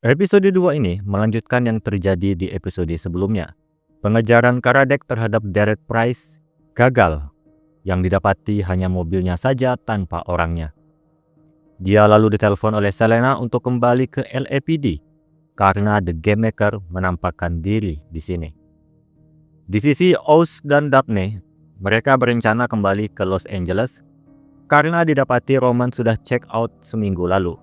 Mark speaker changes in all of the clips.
Speaker 1: Episode 2 ini melanjutkan yang terjadi di episode sebelumnya. Pengejaran Karadec terhadap Derek Price gagal, yang didapati hanya mobilnya saja tanpa orangnya. Dia lalu ditelepon oleh Selena untuk kembali ke LAPD karena The Game Maker menampakkan diri di sini. Di sisi Oz dan Daphne, mereka berencana kembali ke Los Angeles karena didapati Roman sudah check out seminggu lalu.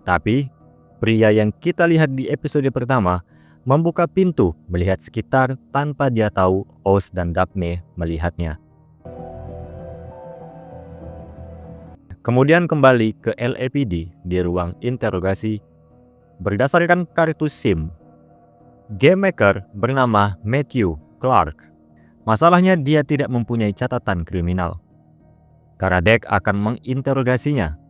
Speaker 1: Tapi pria yang kita lihat di episode pertama membuka pintu melihat sekitar tanpa dia tahu Oz dan Daphne melihatnya. Kemudian kembali ke LAPD di ruang interogasi. Berdasarkan kartu SIM, Game Maker bernama Matthew Clark. Masalahnya dia tidak mempunyai catatan kriminal. Karadec akan menginterogasinya.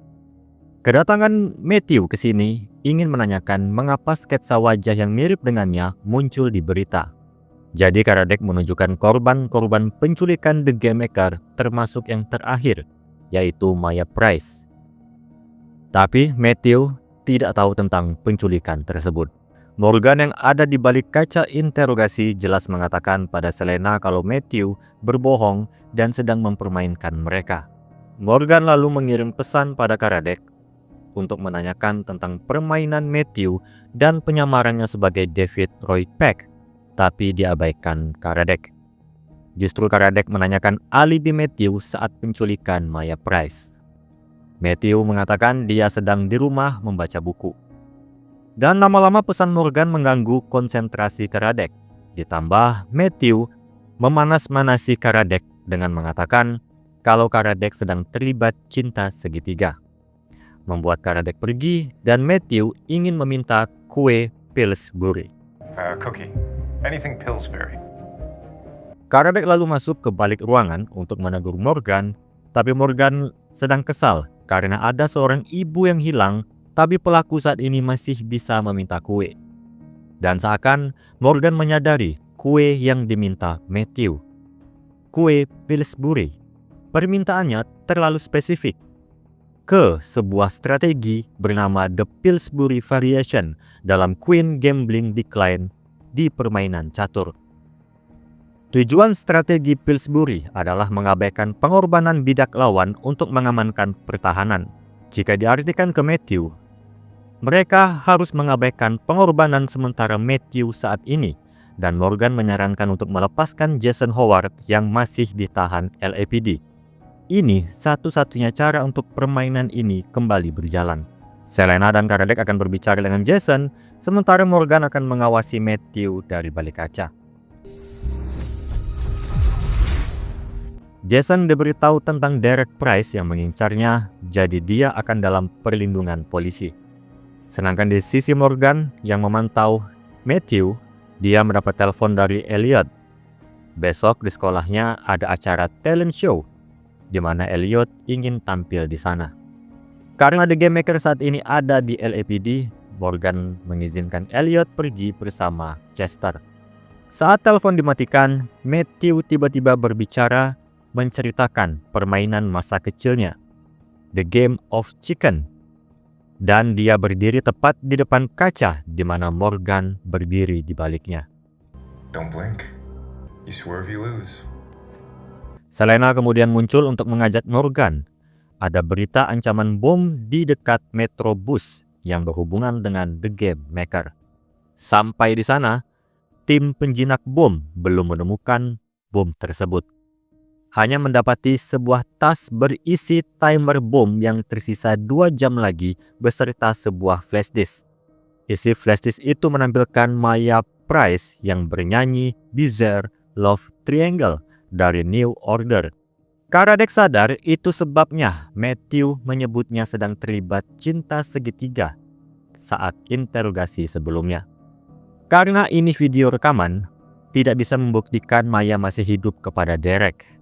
Speaker 1: Kedatangan Matthew ke sini ingin menanyakan mengapa sketsa wajah yang mirip dengannya muncul di berita. Jadi Karadec menunjukkan korban-korban penculikan The Game Maker termasuk yang terakhir, yaitu Maya Price. Tapi Matthew tidak tahu tentang penculikan tersebut. Morgan yang ada di balik kaca interogasi jelas mengatakan pada Selena kalau Matthew berbohong dan sedang mempermainkan mereka. Morgan lalu mengirim pesan pada Karadec untuk menanyakan tentang permainan Matthew dan penyamarannya sebagai David Roy Peck, tapi diabaikan Karadec. Justru Karadec menanyakan alibi Matthew saat penculikan Maya Price. Matthew mengatakan dia sedang di rumah membaca buku. Dan lama-lama pesan Morgan mengganggu konsentrasi Karadec. Ditambah Matthew memanas-manasi Karadec dengan mengatakan kalau Karadec sedang terlibat cinta segitiga. Membuat Karadec pergi dan Matthew ingin meminta kue Pillsbury.
Speaker 2: Cookie. Anything Pillsbury.
Speaker 1: Karadec lalu masuk ke balik ruangan untuk menegur Morgan, tapi Morgan sedang kesal karena ada seorang ibu yang hilang, tapi pelaku saat ini masih bisa meminta kue. Dan seakan Morgan menyadari kue yang diminta Matthew. Kue Pillsbury. Permintaannya terlalu spesifik ke sebuah strategi bernama The Pillsbury Variation dalam Queen Gambling Decline di permainan catur. Tujuan strategi Pillsbury adalah mengabaikan pengorbanan bidak lawan untuk mengamankan pertahanan. Jika diartikan ke Matthew, mereka harus mengabaikan pengorbanan sementara Matthew saat ini, dan Morgan menyarankan untuk melepaskan Jason Howard yang masih ditahan LAPD. Ini satu-satunya cara untuk permainan ini kembali berjalan. Selena dan Karadec akan berbicara dengan Jason, sementara Morgan akan mengawasi Matthew dari balik kaca. Jason diberitahu tentang Derek Price yang mengincarnya, jadi dia akan dalam perlindungan polisi. Sedangkan di sisi Morgan yang memantau Matthew, dia mendapat telepon dari Elliot. Besok di sekolahnya ada acara talent show, di mana Elliot ingin tampil di sana. Karena The Game Maker saat ini ada di LAPD, Morgan mengizinkan Elliot pergi bersama Chester. Saat telepon dimatikan, Matthew tiba-tiba berbicara menceritakan permainan masa kecilnya, The Game of Chicken. Dan dia berdiri tepat di depan kaca di mana Morgan berdiri di baliknya.
Speaker 2: Don't blink. You swerve, you lose.
Speaker 1: Selena kemudian muncul untuk mengajak Morgan. Ada berita ancaman bom di dekat Metrobus yang berhubungan dengan The Game Maker. Sampai di sana, tim penjinak bom belum menemukan bom tersebut. Hanya mendapati sebuah tas berisi timer bom yang tersisa 2 jam lagi beserta sebuah flash disk. Isi flash disk itu menampilkan Maya Price yang bernyanyi Bizarre Love Triangle dari New Order. Karadec sadar itu sebabnya Matthew menyebutnya sedang terlibat cinta segitiga saat interogasi sebelumnya. Karena ini video rekaman, tidak bisa membuktikan Maya masih hidup kepada Derek.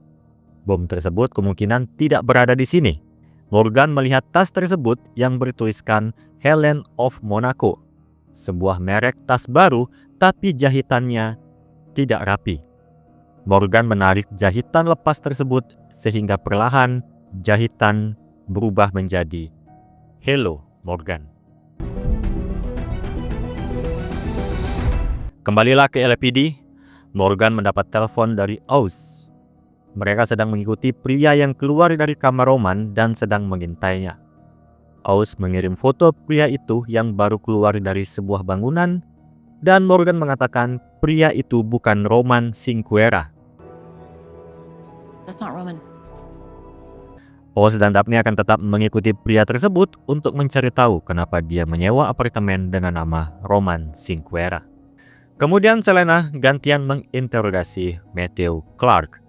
Speaker 1: Bom tersebut kemungkinan tidak berada di sini. Morgan melihat tas tersebut yang bertuliskan Helen of Monaco. Sebuah merek tas baru tapi jahitannya tidak rapi. Morgan menarik jahitan lepas tersebut sehingga perlahan jahitan berubah menjadi Hello Morgan. Kembalilah ke LAPD, Morgan mendapat telepon dari Oz. Mereka sedang mengikuti pria yang keluar dari kamar Roman dan sedang mengintainya. Oz mengirim foto pria itu yang baru keluar dari sebuah bangunan dan Morgan mengatakan pria itu bukan Roman Cinquera.
Speaker 3: That's not Roman.
Speaker 1: Oz dan Daphne akan tetap mengikuti pria tersebut untuk mencari tahu kenapa dia menyewa apartemen dengan nama Roman Cinquera. Kemudian Selena gantian menginterogasi Matthew Clark.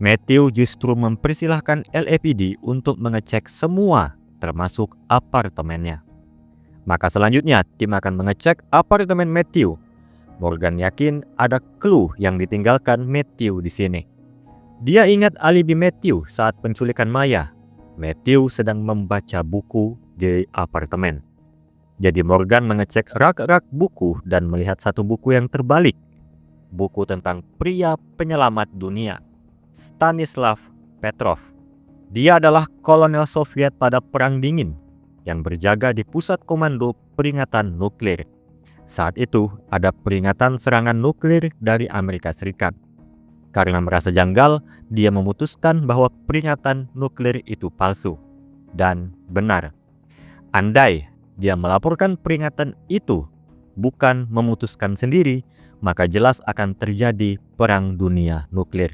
Speaker 1: Matthew justru mempersilahkan LAPD untuk mengecek semua, termasuk apartemennya. Maka selanjutnya tim akan mengecek apartemen Matthew. Morgan yakin ada clue yang ditinggalkan Matthew di sini. Dia ingat alibi Matthew saat penculikan Maya. Matthew sedang membaca buku di apartemen. Jadi Morgan mengecek rak-rak buku dan melihat satu buku yang terbalik. Buku tentang pria penyelamat dunia, Stanislav Petrov. Dia adalah kolonel Soviet pada Perang Dingin yang berjaga di pusat komando peringatan nuklir. Saat itu ada peringatan serangan nuklir dari Amerika Serikat. Karena merasa janggal, dia memutuskan bahwa peringatan nuklir itu palsu. Dan benar. Andai dia melaporkan peringatan itu, bukan memutuskan sendiri, maka jelas akan terjadi perang dunia nuklir.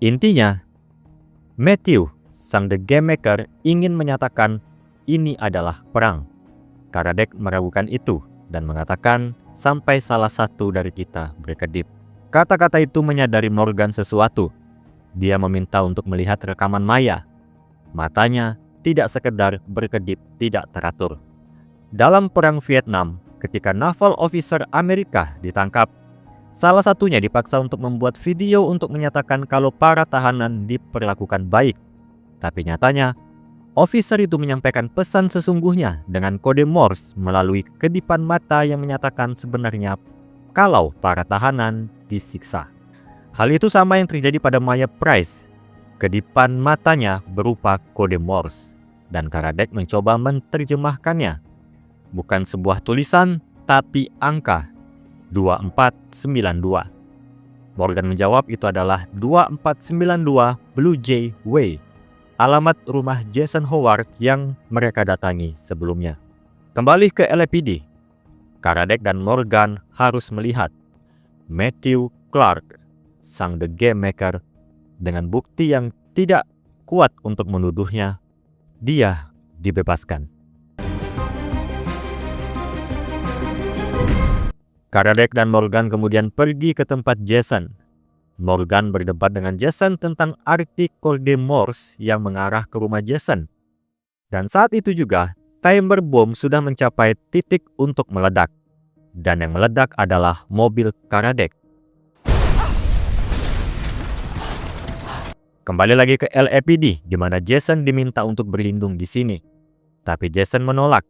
Speaker 1: Intinya, Matthew, sang The Game Maker, ingin menyatakan ini adalah perang. Karadec meragukan itu dan mengatakan sampai salah satu dari kita berkedip. Kata-kata itu menyadari Morgan sesuatu. Dia meminta untuk melihat rekaman Maya. Matanya tidak sekedar berkedip tidak teratur. Dalam Perang Vietnam, ketika naval officer Amerika ditangkap, salah satunya dipaksa untuk membuat video untuk menyatakan kalau para tahanan diperlakukan baik. Tapi nyatanya, officer itu menyampaikan pesan sesungguhnya dengan kode Morse melalui kedipan mata yang menyatakan sebenarnya kalau para tahanan disiksa. Hal itu sama yang terjadi pada Maya Price. Kedipan matanya berupa kode Morse dan Karadec mencoba menerjemahkannya. Bukan sebuah tulisan, tapi angka 2492. Morgan menjawab itu adalah 2492 Blue Jay Way, alamat rumah Jason Howard yang mereka datangi sebelumnya. Kembali ke LAPD, Karadec dan Morgan harus melihat Matthew Clark, sang The Game Maker, dengan bukti yang tidak kuat untuk menuduhnya, dia dibebaskan. Karadec dan Morgan kemudian pergi ke tempat Jason. Morgan berdebat dengan Jason tentang arti kode Morse yang mengarah ke rumah Jason. Dan saat itu juga, timer bom sudah mencapai titik untuk meledak. Dan yang meledak adalah mobil Karadec. Kembali lagi ke LAPD, di mana Jason diminta untuk berlindung di sini. Tapi Jason menolak.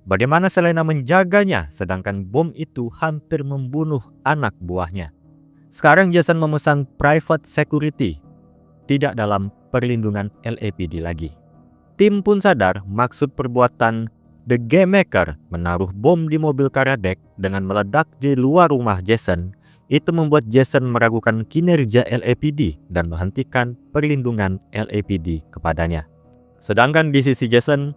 Speaker 1: Bagaimana Selena menjaganya sedangkan bom itu hampir membunuh anak buahnya. Sekarang Jason memesan private security, tidak dalam perlindungan LAPD lagi. Tim pun sadar maksud perbuatan The Game Maker menaruh bom di mobil Karadec dengan meledak di luar rumah Jason. Itu membuat Jason meragukan kinerja LAPD dan menghentikan perlindungan LAPD kepadanya. Sedangkan di sisi Jason,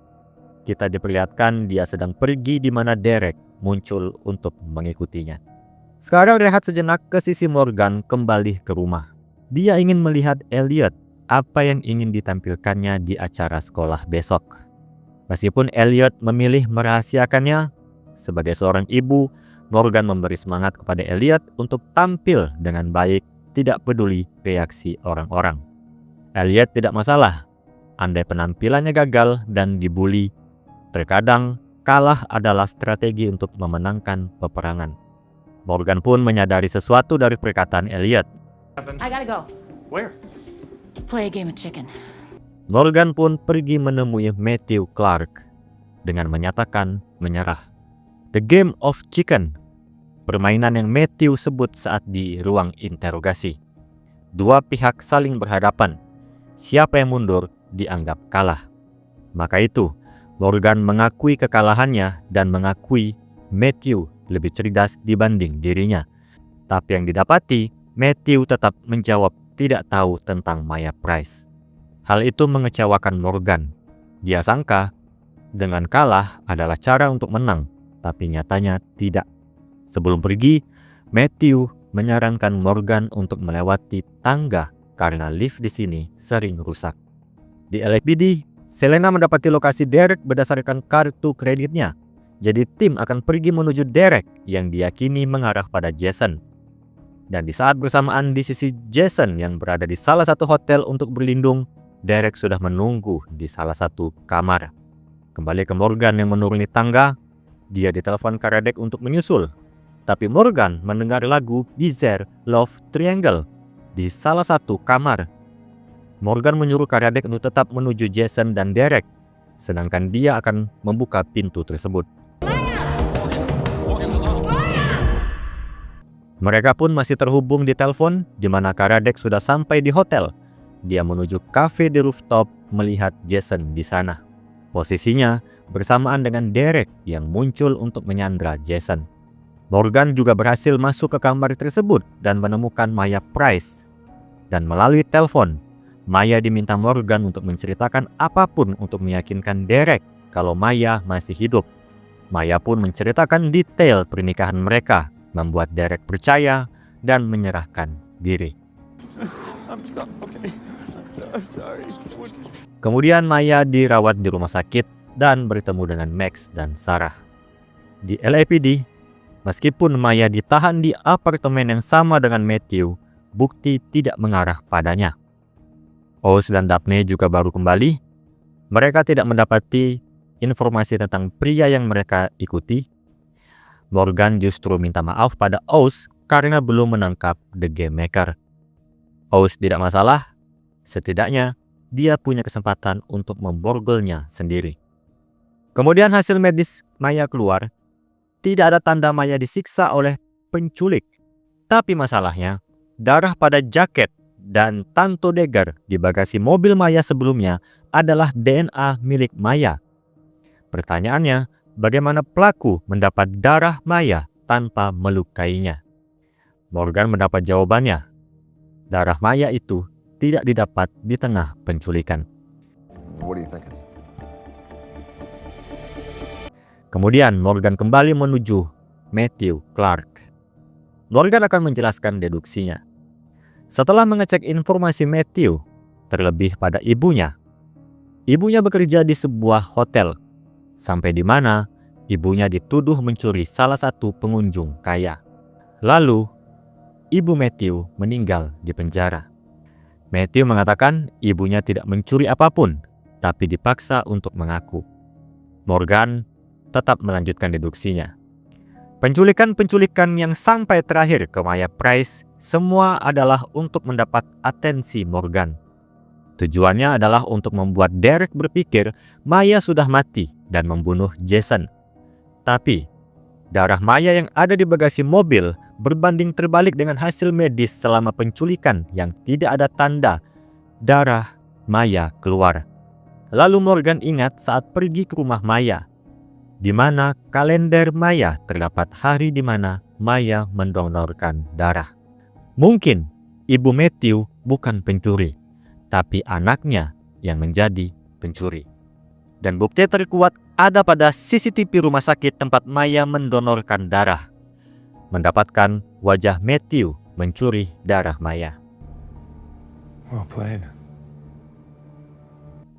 Speaker 1: kita diperlihatkan dia sedang pergi di mana Derek muncul untuk mengikutinya. Sekarang rehat sejenak ke sisi Morgan kembali ke rumah. Dia ingin melihat Elliot, apa yang ingin ditampilkannya di acara sekolah besok. Meskipun Elliot memilih merahasiakannya, sebagai seorang ibu, Morgan memberi semangat kepada Elliot untuk tampil dengan baik, tidak peduli reaksi orang-orang. Elliot tidak masalah, andai penampilannya gagal dan dibully. Terkadang, kalah adalah strategi untuk memenangkan peperangan. Morgan pun menyadari sesuatu dari perkataan Elliot.
Speaker 3: I gotta go.
Speaker 2: Where?
Speaker 3: Play a game of chicken.
Speaker 1: Morgan pun pergi menemui Matthew Clark dengan menyatakan menyerah. The Game of Chicken, permainan yang Matthew sebut saat di ruang interogasi. Dua pihak saling berhadapan. Siapa yang mundur dianggap kalah. Maka itu, Morgan mengakui kekalahannya dan mengakui Matthew lebih cerdas dibanding dirinya. Tapi yang didapati, Matthew tetap menjawab tidak tahu tentang Maya Price. Hal itu mengecewakan Morgan. Dia sangka dengan kalah adalah cara untuk menang, tapi nyatanya tidak. Sebelum pergi, Matthew menyarankan Morgan untuk melewati tangga karena lift di sini sering rusak. Di LAPD, Selena mendapati lokasi Derek berdasarkan kartu kreditnya. Jadi tim akan pergi menuju Derek yang diyakini mengarah pada Jason. Dan di saat bersamaan di sisi Jason yang berada di salah satu hotel untuk berlindung, Derek sudah menunggu di salah satu kamar. Kembali ke Morgan yang menuruni tangga, dia ditelepon Karadec untuk menyusul. Tapi Morgan mendengar lagu Bizarre Love Triangle di salah satu kamar. Morgan menyuruh Karadec untuk tetap menuju Jason dan Derek, sedangkan dia akan membuka pintu tersebut. Mereka pun masih terhubung di telepon, di mana Karadec sudah sampai di hotel. Dia menuju kafe di rooftop melihat Jason di sana. Posisinya bersamaan dengan Derek yang muncul untuk menyandra Jason. Morgan juga berhasil masuk ke kamar tersebut dan menemukan Maya Price. Dan melalui telepon, Maya diminta Morgan untuk menceritakan apapun untuk meyakinkan Derek kalau Maya masih hidup. Maya pun menceritakan detail pernikahan mereka, membuat Derek percaya dan menyerahkan diri. Kemudian Maya dirawat di rumah sakit dan bertemu dengan Max dan Sarah. Di LAPD, meskipun Maya ditahan di apartemen yang sama dengan Matthew, bukti tidak mengarah padanya. Oz dan Daphne juga baru kembali. Mereka tidak mendapati informasi tentang pria yang mereka ikuti. Morgan justru minta maaf pada Oz karena belum menangkap The Game Maker. Oz tidak masalah, setidaknya dia punya kesempatan untuk memborgolnya sendiri. Kemudian hasil medis Maya keluar. Tidak ada tanda Maya disiksa oleh penculik. Tapi masalahnya, darah pada jaket dan Tanto Dagger di bagasi mobil Maya sebelumnya adalah DNA milik Maya. Pertanyaannya, bagaimana pelaku mendapat darah Maya tanpa melukainya? Morgan mendapat jawabannya. Darah Maya itu tidak didapat di tengah penculikan.
Speaker 4: What are you thinking?
Speaker 1: Kemudian Morgan kembali menuju Matthew Clark. Morgan akan menjelaskan deduksinya. Setelah mengecek informasi Matthew, terlebih pada ibunya. Ibunya bekerja di sebuah hotel, sampai di mana ibunya dituduh mencuri salah satu pengunjung kaya. Lalu, ibu Matthew meninggal di penjara. Matthew mengatakan ibunya tidak mencuri apapun, tapi dipaksa untuk mengaku. Morgan tetap melanjutkan deduksinya. Penculikan-penculikan yang sampai terakhir ke Maya Price semua adalah untuk mendapat atensi Morgan. Tujuannya adalah untuk membuat Derek berpikir Maya sudah mati dan membunuh Jason. Tapi, darah Maya yang ada di bagasi mobil berbanding terbalik dengan hasil medis selama penculikan yang tidak ada tanda darah Maya keluar. Lalu Morgan ingat saat pergi ke rumah Maya, di mana kalender Maya terdapat hari di mana Maya mendonorkan darah. Mungkin ibu Matthew bukan pencuri, tapi anaknya yang menjadi pencuri. Dan bukti terkuat ada pada CCTV rumah sakit tempat Maya mendonorkan darah. Mendapatkan wajah Matthew mencuri darah Maya.
Speaker 2: Well played.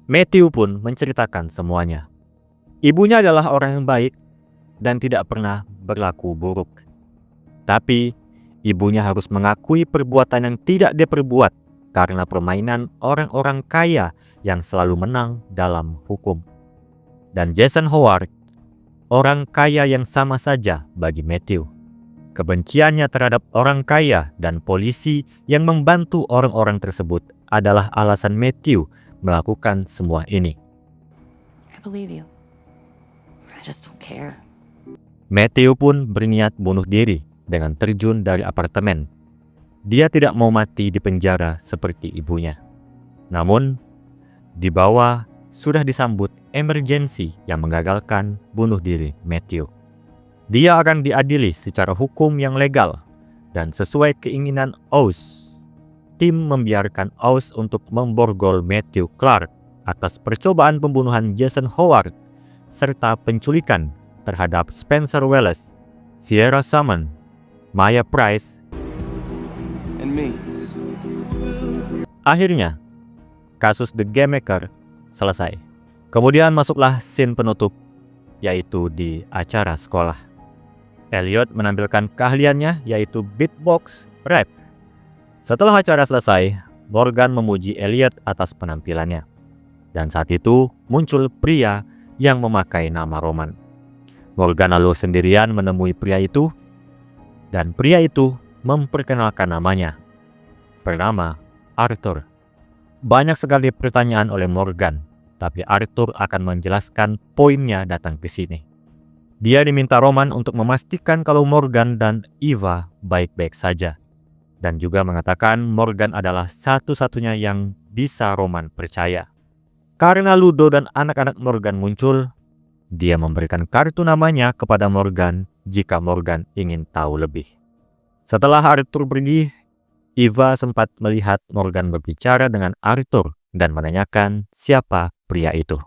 Speaker 1: Matthew pun menceritakan semuanya. Ibunya adalah orang yang baik dan tidak pernah berlaku buruk. Tapi, ibunya harus mengakui perbuatan yang tidak diperbuat karena permainan orang-orang kaya yang selalu menang dalam hukum. Dan Jason Howard, orang kaya yang sama saja bagi Matthew. Kebenciannya terhadap orang kaya dan polisi yang membantu orang-orang tersebut adalah alasan Matthew melakukan semua ini.
Speaker 3: I believe you. I just don't care.
Speaker 1: Matthew pun berniat bunuh diri dengan terjun dari apartemen. Dia tidak mau mati di penjara seperti ibunya. Namun, di bawah sudah disambut emergensi yang menggagalkan bunuh diri Matthew. Dia akan diadili secara hukum yang legal, Dan sesuai keinginan Oz, tim membiarkan Oz untuk memborgol Matthew Clark atas percobaan pembunuhan Jason Howard serta penculikan terhadap Spencer Wallace, Sierra Salmon, Maya Price. Akhirnya, kasus The Game Maker selesai. Kemudian masuklah scene penutup, yaitu di acara sekolah. Elliot menampilkan keahliannya, yaitu beatbox rap. Setelah acara selesai, Morgan memuji Elliot atas penampilannya. Dan saat itu muncul pria yang memakai nama Roman. Morgan lalu sendirian menemui pria itu, dan pria itu memperkenalkan namanya, bernama Arthur. Banyak sekali pertanyaan oleh Morgan, tapi Arthur akan menjelaskan poinnya datang ke sini. Dia diminta Roman untuk memastikan kalau Morgan dan Eva baik-baik saja, dan juga mengatakan Morgan adalah satu-satunya yang bisa Roman percaya. Karena Ludo dan anak-anak Morgan muncul, dia memberikan kartu namanya kepada Morgan jika Morgan ingin tahu lebih. Setelah Arthur pergi, Eva sempat melihat Morgan berbicara dengan Arthur dan menanyakan siapa pria itu.